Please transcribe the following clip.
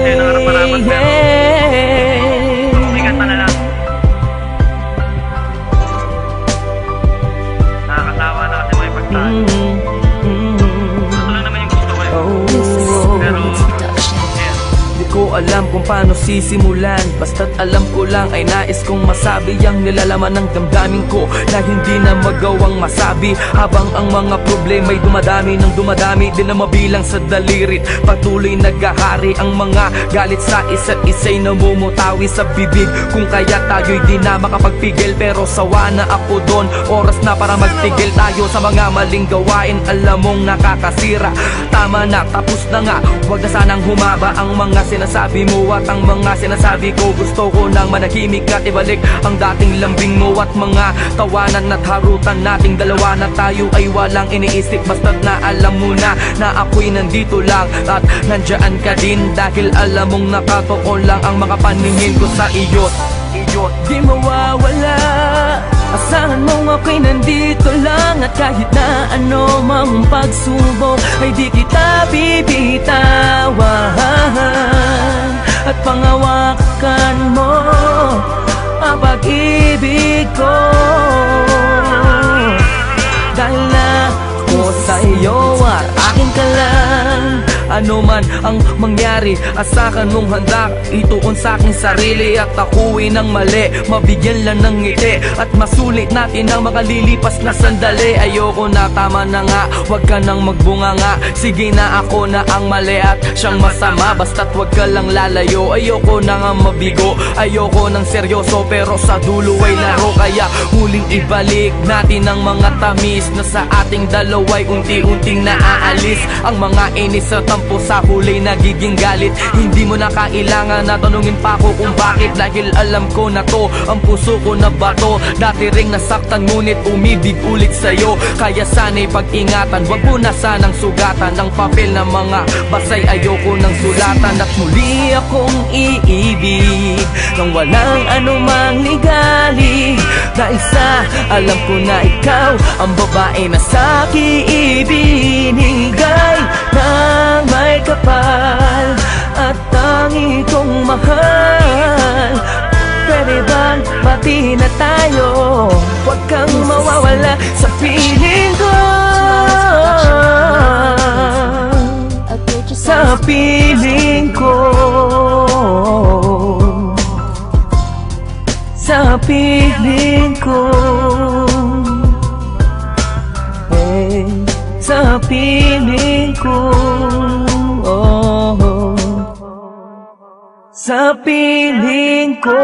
sa'yo ng harap-harapan, pero sikat pa na lang. Nakakatawa na kasi may pagtaan. Ito lang naman yung gusto ko eh. Pero di ko alam kung paano sisimulan, basta't alam ko lang ay nais kong masabi ang nilalaman ng damdamin ko na hindi na magawang masabi. Habang ang mga problema'y dumadami ng dumadami, di na mabilang sa dalirit. Patuloy naghahari ang mga galit sa isa't isa'y namumutawi sa bibig. Kung kaya tayo'y di na makapagpigil, pero sawa na ako doon. Oras na para magtigil tayo sa mga maling gawain, alam mong nakakasira. Tama na, tapos na nga, huwag na sanang humaba ang mga sinasabi mo at ang mga sinasabi ko. Gusto ko nang manahimik at ibalik ang dating lambing mo at mga tawanan at harutan nating dalawa na tayo ay walang iniisip. Basta't na alam mo na ako'y nandito lang at nandyan ka din, dahil alam mong nakatuon lang ang mga paningin ko sa iyo. Di mawawala, asahan mong ako'y nandito lang, at kahit na ano mang pagsubok ay di kita bibitawan. At pangawakan mo ang pag-ibig ko, dahil na ako sa iyo at akin ka lang. Ano man ang mangyari, asahan mong handa ituon sa aking sarili, at ako'y nang mali, mabigyan lang ng ngiti at masulit natin ang makalilipas na sandali. Ayoko na, tama na nga, wag ka nang magbunga nga. Sige na, ako na ang mali at siyang masama, basta't wag ka lang lalayo. Ayoko na nga mabigo, ayoko nang seryoso, pero sa dulo ay laro. Kaya muling ibalik natin ang mga tamis na sa ating dalawa'y unti-unting naaalis. Ang mga inis at tampo sa huli nagiging galit. Hindi mo na kailangan na tanungin pa ako kung bakit, dahil alam ko na to, ang puso ko na bato. Dati ring nasaktan ngunit umibig ulit sa'yo, kaya sana'y pag-ingatan, wag mo na sanang sugatan ang papel na mga basay. Ayoko nang sulatan at muli akong iibig nang walang anumang ligali, dahil sa alam ko na ikaw ang babae na sa'kin ibinigay ng may kapal at tangi kong mahal. Pwede bang pati na tayo, huwag kang mawawala sa piling ko, sa piling ko, sa piling ko, sa piling ko, sa piling ko.